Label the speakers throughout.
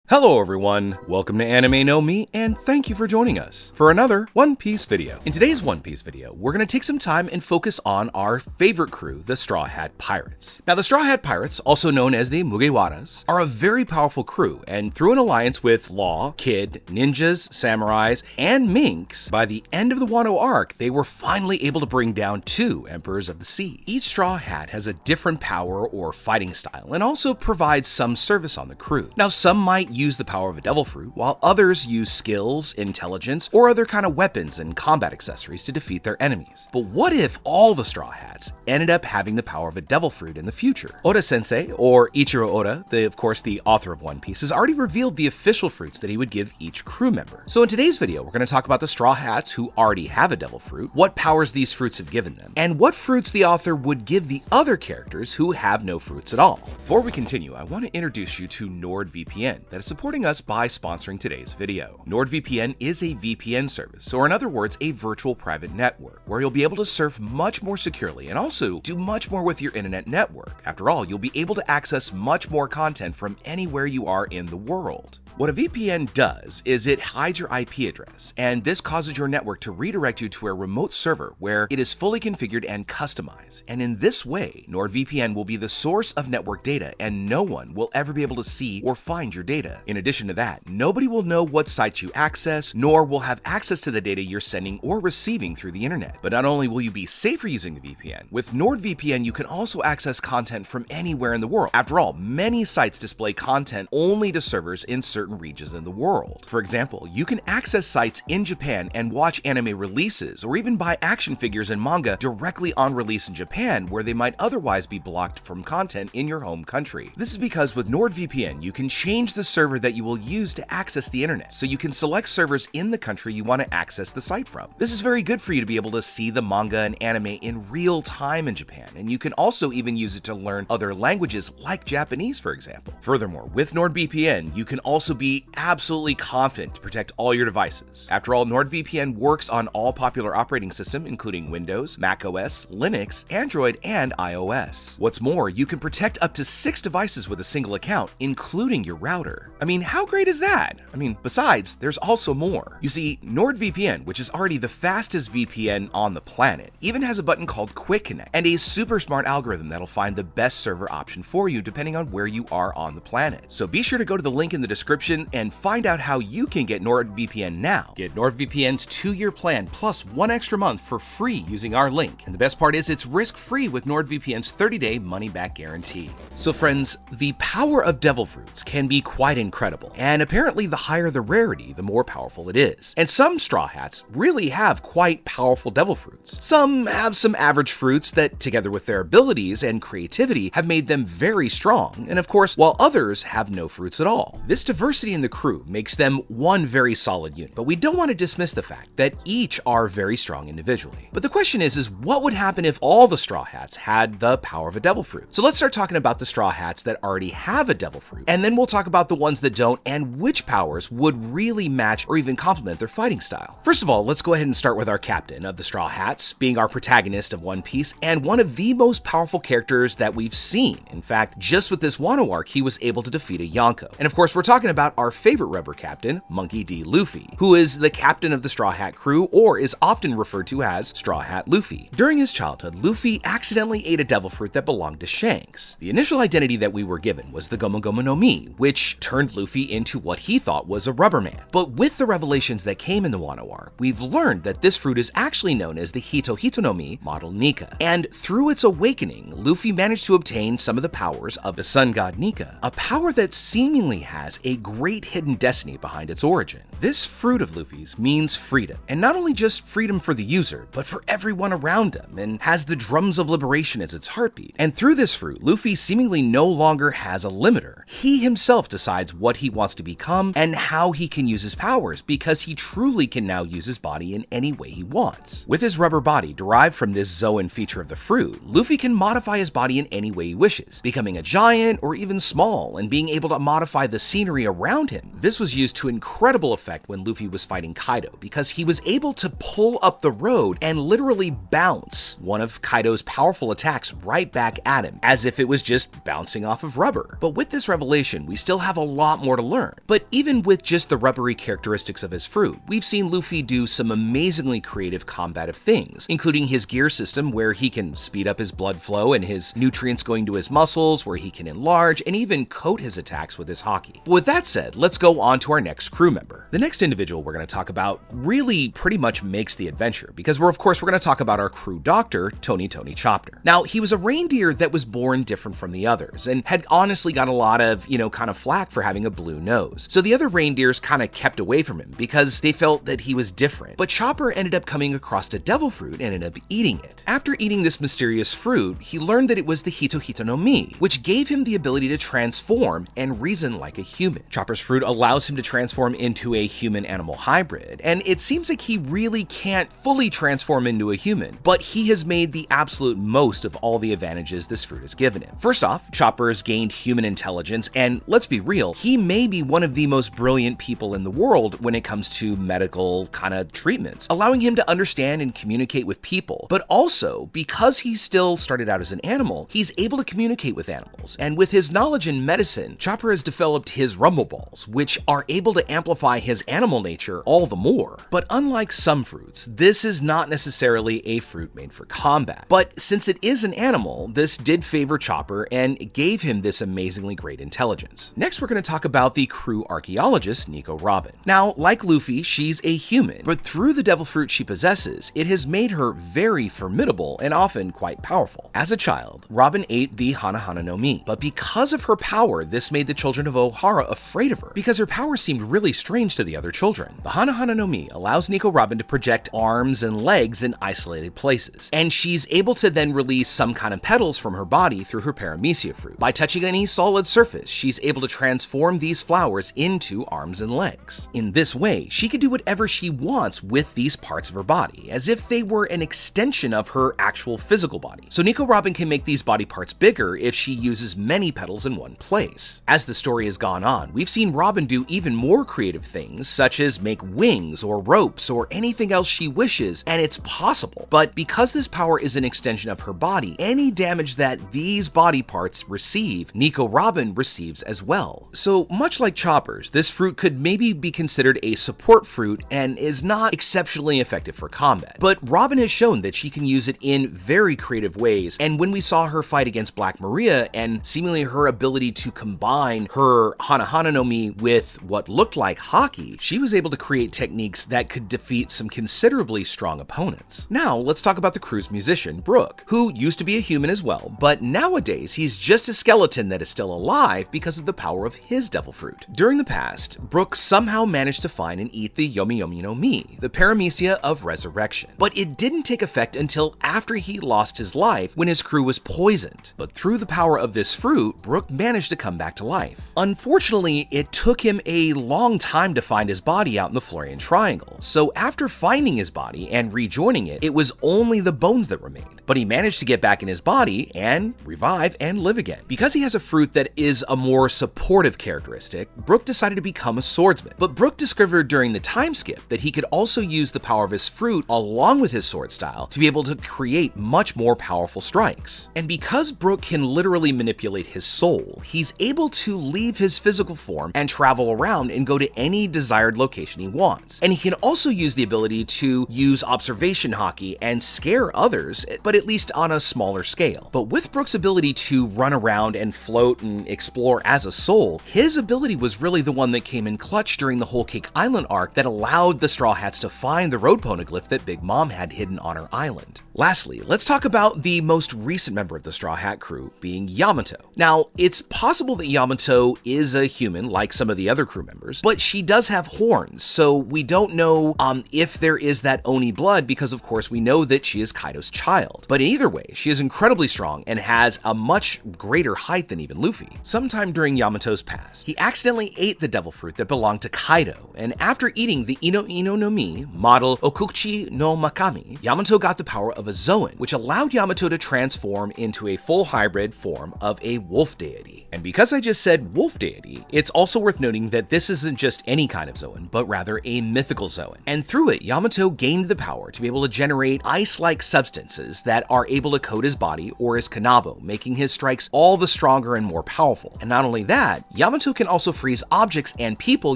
Speaker 1: Hello everyone, welcome to Anime and thank you for joining us for another One Piece video. In today's One Piece video, we're going to take some time and focus on our favorite crew, the Straw Hat Pirates. Now the Straw Hat Pirates, also known as the Mugiwaras, are a very powerful crew, and through an alliance with Law, Kid, ninjas, samurais, and minks, by the end of the Wano arc, they were finally able to bring down 2 Emperors of the Sea. Each Straw Hat has a different power or fighting style, and also provides some service on the crew. Now some might use the power of a devil fruit, while others use skills, intelligence, or other kind of weapons and combat accessories to defeat their enemies. But what if all the Straw Hats ended up having the power of a devil fruit in the future? Oda-sensei, or Ichiro Oda, of course the author of One Piece, has already revealed the official fruits that he would give each crew member. So in today's video, we're going to talk about the Straw Hats who already have a devil fruit, what powers these fruits have given them, and what fruits the author would give the other characters who have no fruits at all. Before we continue, I want to introduce you to NordVPN that is supporting us by sponsoring today's video. NordVPN is a VPN service, or in other words, a virtual private network, where you'll be able to surf much more securely and also do much more with your internet network. After all, you'll be able to access much more content from anywhere you are in the world. What a VPN does is it hides your IP address, and this causes your network to redirect you to a remote server where it is fully configured and customized. And in this way, NordVPN will be the source of network data, and no one will ever be able to see or find your data. In addition to that, nobody will know what sites you access, nor will have access to the data you're sending or receiving through the internet. But not only will you be safer using the VPN, with NordVPN you can also access content from anywhere in the world. After all, many sites display content only to servers in certain regions in the world. For example, you can access sites in Japan and watch anime releases, or even buy action figures and manga directly on release in Japan, where they might otherwise be blocked from content in your home country. This is because with NordVPN, you can change the server that you will use to access the internet, so you can select servers in the country you want to access the site from. This is very good for you to be able to see the manga and anime in real time in Japan, and you can also even use it to learn other languages like Japanese, for example. Furthermore, with NordVPN, you can also be absolutely confident to protect all your devices. After all, NordVPN works on all popular operating systems, including Windows, macOS, Linux, Android, and iOS. What's more, you can protect up to 6 devices with a single account, including your router. I mean, how great is that? Besides, there's also more. You see, NordVPN, which is already the fastest VPN on the planet, even has a button called Quick Connect and a super smart algorithm that'll find the best server option for you depending on where you are on the planet. So be sure to go to the link in the description and find out how you can get NordVPN now. Get NordVPN's 2-year plan plus 1 extra month for free using our link. And the best part is it's risk-free with NordVPN's 30-day money-back guarantee. So friends, the power of devil fruits can be quite incredible, and apparently the higher the rarity, the more powerful it is. And some Straw Hats really have quite powerful devil fruits. Some have some average fruits that, together with their abilities and creativity, have made them very strong, and of course, while others have no fruits at all. This diversity in the crew makes them one very solid unit, but we don't want to dismiss the fact that each are very strong individually. But the question is what would happen if all the Straw Hats had the power of a devil fruit? So let's start talking about the Straw Hats that already have a devil fruit, and then we'll talk about the ones that don't and which powers would really match or even complement their fighting style. First of all, let's go ahead and start with our captain of the Straw Hats, being our protagonist of One Piece and one of the most powerful characters that we've seen. In fact, just with this Wano arc, he was able to defeat a Yonko. And of course, we're talking about our favorite rubber captain, Monkey D. Luffy, who is the captain of the Straw Hat crew, or is often referred to as Straw Hat Luffy. During his childhood, Luffy accidentally ate a devil fruit that belonged to Shanks. The initial identity that we were given was the Gomu Gomu no Mi, which turned Luffy into what he thought was a rubber man. But with the revelations that came in the Wano arc, we've learned that this fruit is actually known as the Hito Hito no Mi model Nika. And through its awakening, Luffy managed to obtain some of the powers of the sun god Nika, a power that seemingly has a great hidden destiny behind its origin. This fruit of Luffy's means freedom, and not only just freedom for the user, but for everyone around him, and has the drums of liberation as its heartbeat. And through this fruit, Luffy seemingly no longer has a limiter. He himself decides what he wants to become and how he can use his powers, because he truly can now use his body in any way he wants. With his rubber body derived from this Zoan feature of the fruit, Luffy can modify his body in any way he wishes, becoming a giant or even small, and being able to modify the scenery around around him. This was used to incredible effect when Luffy was fighting Kaido, because he was able to pull up the road and literally bounce one of Kaido's powerful attacks right back at him, as if it was just bouncing off of rubber. But with this revelation, we still have a lot more to learn. But even with just the rubbery characteristics of his fruit, we've seen Luffy do some amazingly creative combative things, including his gear system where he can speed up his blood flow and his nutrients going to his muscles, where he can enlarge and even coat his attacks with his haki. But with that said, let's go on to our next crew member. The next individual we're going to talk about really pretty much makes the adventure, because we're going to talk about our crew doctor, Tony Chapter. Now, he was a reindeer that was born different from the others and had honestly got a lot of, kind of flack for having a blue nose. So the other reindeers kind of kept away from him because they felt that he was different. But Chopper ended up coming across a devil fruit and ended up eating it. After eating this mysterious fruit, he learned that it was the Hito no Mi, which gave him the ability to transform and reason like a human. Chopper's fruit allows him to transform into a human-animal hybrid, and it seems like he really can't fully transform into a human, but he has made the absolute most of all the advantages this fruit has given him. First off, Chopper has gained human intelligence, and let's be real, he may be one of the most brilliant people in the world when it comes to medical kind of treatments, allowing him to understand and communicate with people. But also, because he still started out as an animal, he's able to communicate with animals, and with his knowledge in medicine, Chopper has developed his rumble balls, which are able to amplify his animal nature all the more. But unlike some fruits, this is not necessarily a fruit made for combat. But since it is an animal, this did favor Chopper and gave him this amazingly great intelligence. Next, we're going to talk about the crew archaeologist, Nico Robin. Now, like Luffy, she's a human, but through the devil fruit she possesses, it has made her very formidable and often quite powerful. As a child, Robin ate the Hana no Mi, but because of her power, this made the children of Ohara afraid of her, because her power seemed really strange to the other children. The Hana no Mi allows Nico Robin to project arms and legs in isolated places, and she's able to then release some kind of petals from her body through her paramecia fruit. By touching any solid surface, she's able to transform these flowers into arms and legs. In this way, she can do whatever she wants with these parts of her body, as if they were an extension of her actual physical body. So Nico Robin can make these body parts bigger if she uses many petals in one place. As the story has gone on, we've seen Robin do even more creative things, such as make wings or ropes or anything else she wishes, and it's possible. But because this power is an extension of her body, any damage that these body parts receive, Nico Robin receives as well. So much like Chopper's, this fruit could maybe be considered a support fruit and is not exceptionally effective for combat. But Robin has shown that she can use it in very creative ways, and when we saw her fight against Black Maria and seemingly her ability to combine her Hana no Mi with what looked like haki, she was able to create techniques that could defeat some considerably strong opponents. Now, let's talk about the crew's musician, Brook, who used to be a human as well, but nowadays he's just a skeleton that is still alive because of the power of his devil fruit. During the past, Brook somehow managed to find and eat the Yomi no Mi, the paramecia of resurrection, but it didn't take effect until after he lost his life when his crew was poisoned. But through the power of this fruit, Brook managed to come back to life. Unfortunately, it took him a long time to find his body out in the Florian Triangle, so after finding his body and rejoining it, it was only the bones that remained. But he managed to get back in his body and revive and live again. Because he has a fruit that is a more supportive characteristic, Brook decided to become a swordsman. But Brook discovered during the time skip that he could also use the power of his fruit along with his sword style to be able to create much more powerful strikes. And because Brook can literally manipulate his soul, he's able to leave his physical form and travel around and go to any desired location he wants. And he can also use the ability to use observation haki and scare others, but at least on a smaller scale. But with Brook's ability to run around and float and explore as a soul, his ability was really the one that came in clutch during the Whole Cake Island arc that allowed the Straw Hats to find the road poneglyph that Big Mom had hidden on her island. Lastly, let's talk about the most recent member of the Straw Hat crew, being Yamato. Now, it's possible that Yamato is a human like some of the other crew members, but she does have horns, so we don't know if there is that Oni blood because of course we know that she is Kaido's child. But in either way, she is incredibly strong and has a much greater height than even Luffy. Sometime during Yamato's past, he accidentally ate the devil fruit that belonged to Kaido, and after eating the Ino no Mi, model Okuchi no Makami, Yamato got the power of of a Zoan, which allowed Yamato to transform into a full hybrid form of a wolf deity. And because I just said wolf deity, it's also worth noting that this isn't just any kind of Zoan, but rather a mythical Zoan. And through it, Yamato gained the power to be able to generate ice-like substances that are able to coat his body or his kanabo, making his strikes all the stronger and more powerful. And not only that, Yamato can also freeze objects and people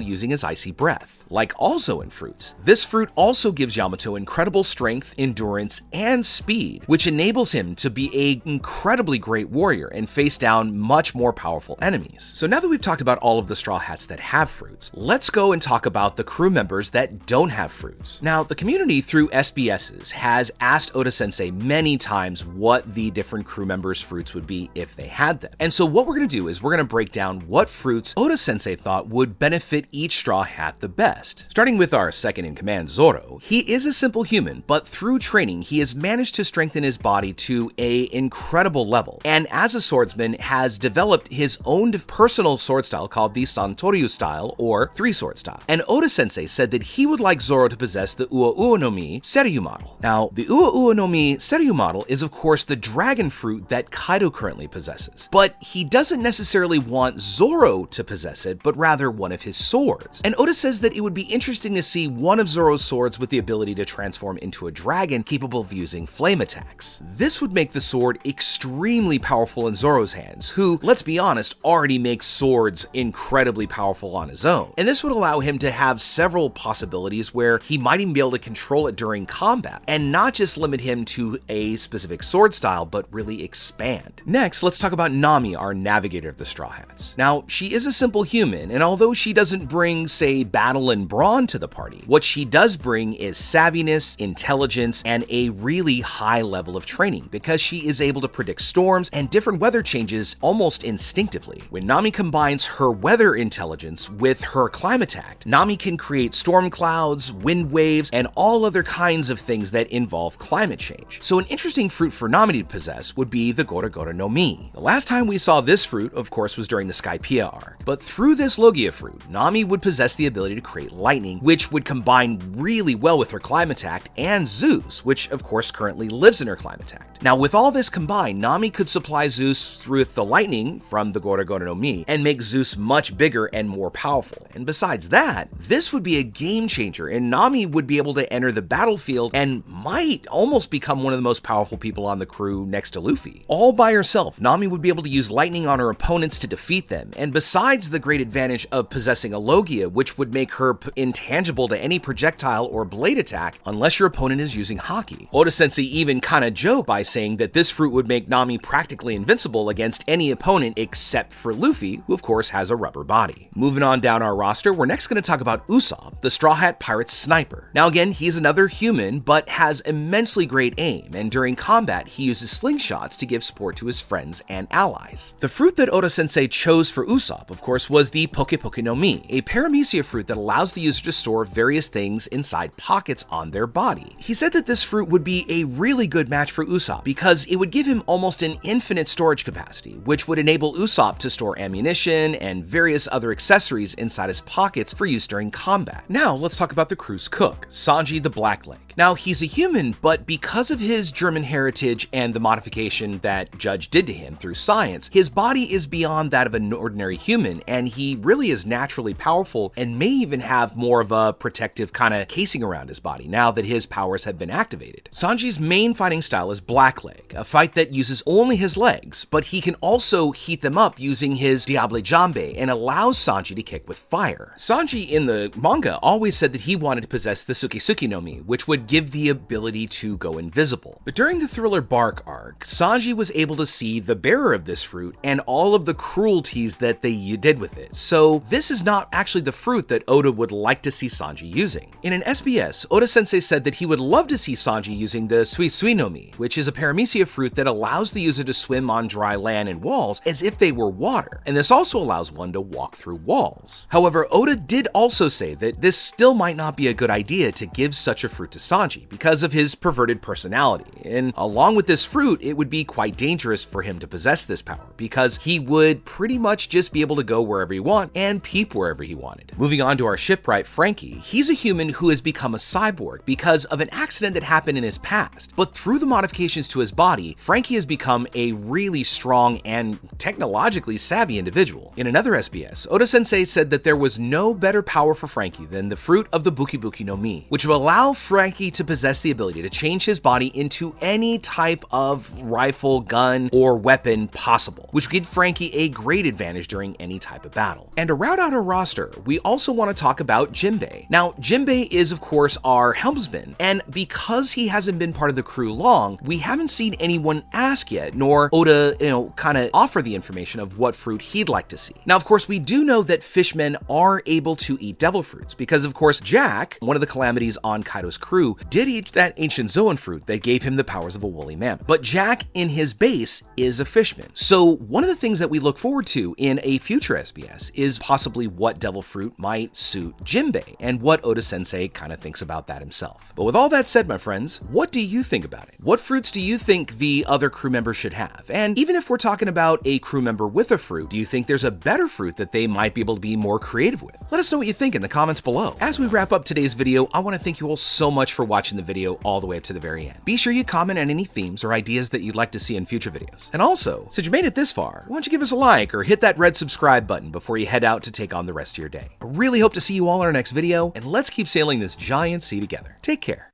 Speaker 1: using his icy breath. Like all Zoan fruits, this fruit also gives Yamato incredible strength, endurance, and speed, which enables him to be an incredibly great warrior and face down much more powerful enemies. So now that we've talked about all of the Straw Hats that have fruits, let's go and talk about the crew members that don't have fruits. Now, the community through SBSs has asked Oda-sensei many times what the different crew members' fruits would be if they had them. And so what we're going to do is we're going to break down what fruits Oda-sensei thought would benefit each Straw Hat the best. Starting with our second in command, Zoro. He is a simple human, but through training, he has managed to strengthen his body to an incredible level, and as a swordsman has developed his own personal sword style called the Santoryu style, or three-sword style. And Oda-sensei said that he would like Zoro to possess the Uo-Uo-no-Mi Seryu model. Now, the Uo-Uo-no-Mi Seryu model is of course the dragon fruit that Kaido currently possesses, but he doesn't necessarily want Zoro to possess it, but rather one of his swords. And Oda says that it would be interesting to see one of Zoro's swords with the ability to transform into a dragon capable of using flame attacks. This would make the sword extremely powerful in Zoro's hands, who, let's be honest, already makes swords incredibly powerful on his own. And this would allow him to have several possibilities where he might even be able to control it during combat, and not just limit him to a specific sword style, but really expand. Next, let's talk about Nami, our navigator of the Straw Hats. Now, she is a simple human, and although she doesn't bring, say, battle and brawn to the party, what she does bring is savviness, intelligence, and a really high level of training, because she is able to predict storms and different weather changes almost instinctively. When Nami combines her weather intelligence with her climatact, Nami can create storm clouds, wind waves, and all other kinds of things that involve climate change. So an interesting fruit for Nami to possess would be the Goro Goro no Mi. The last time we saw this fruit, of course, was during the Skypiea arc, but through this Logia fruit, Nami would possess the ability to create lightning, which would combine really well with her climatact, and Zeus, which of course currently lives in her climatact. Now, with all this combined, Nami could supply Zeus through the lightning from the Goro Goro no Mi and make Zeus much bigger and more powerful. And besides that, this would be a game changer, and Nami would be able to enter the battlefield and might almost become one of the most powerful people on the crew next to Luffy. All by herself, Nami would be able to use lightning on her opponents to defeat them, and besides the great advantage of possessing a Logia, which would make her intangible to any projectile or blade attack unless your opponent is using Haki. Oda-sensei even kinda joked by saying that this fruit would make Nami practically invincible against any opponent except for Luffy, who of course has a rubber body. Moving on down our roster, we're next going to talk about Usopp, the Straw Hat Pirate's sniper. Now again, he's another human, but has immensely great aim, and during combat, he uses slingshots to give support to his friends and allies. The fruit that Oda-sensei chose for Usopp, of course, was the Poke Poke no Mi, a paramecia fruit that allows the user to store various things inside pockets on their body. He said that this fruit would be a really good match for Usopp because it would give him almost an infinite storage capacity, which would enable Usopp to store ammunition and various other accessories inside his pockets for use during combat. Now, let's talk about the crew's cook, Sanji the Blackleg. Now, he's a human, but because of his German heritage and the modification that Judge did to him through science, his body is beyond that of an ordinary human, and he really is naturally powerful and may even have more of a protective kind of casing around his body now that his powers have been activated. Sanji's main fighting style is Blackleg, a fight that uses only his legs, but he can also heat them up using his Diable Jambe and allows Sanji to kick with fire. Sanji in the manga always said that he wanted to possess the Suki no Mi, which would give the ability to go invisible. But during the Thriller Bark arc, Sanji was able to see the bearer of this fruit and all of the cruelties that they did with it. So this is not actually the fruit that Oda would like to see Sanji using. In an SBS, Oda-sensei said that he would love to see Sanji using the Sui Sui no Mi, which is a paramecia fruit that allows the user to swim on dry land and walls as if they were water, and this also allows one to walk through walls. However, Oda did also say that this still might not be a good idea to give such a fruit to Sanji because of his perverted personality, and along with this fruit, it would be quite dangerous for him to possess this power because he would pretty much just be able to go wherever he want and peep wherever he wanted. Moving on to our shipwright Frankie, he's a human who has become a cyborg because of an accident that happened in his past past. But through the modifications to his body, Frankie has become a really strong and technologically savvy individual. In another SBS, Oda-sensei said that there was no better power for Frankie than the fruit of the Buki Buki no Mi, which will allow Frankie to possess the ability to change his body into any type of rifle, gun, or weapon possible, which would give Frankie a great advantage during any type of battle. And to round out our roster, we also want to talk about Jinbei. Now, Jinbei is of course our helmsman, and because he hasn't been part of the crew long, we haven't seen anyone ask yet, nor Oda, kind of offer the information of what fruit he'd like to see. Now, of course, we do know that fishmen are able to eat devil fruits, because of course, Jack, one of the calamities on Kaido's crew, did eat that ancient Zoan fruit that gave him the powers of a woolly mammoth. But Jack, in his base, is a fishman. So one of the things that we look forward to in a future SBS is possibly what devil fruit might suit Jinbei, and what Oda-sensei kind of thinks about that himself. But with all that said, my friends, what do you think about it? What fruits do you think the other crew members should have? And even if we're talking about a crew member with a fruit, do you think there's a better fruit that they might be able to be more creative with? Let us know what you think in the comments below. As we wrap up today's video, I want to thank you all so much for watching the video all the way up to the very end. Be sure you comment on any themes or ideas that you'd like to see in future videos. And also, since you made it this far, why don't you give us a like or hit that red subscribe button before you head out to take on the rest of your day. I really hope to see you all in our next video, and let's keep sailing this giant sea together. Take care.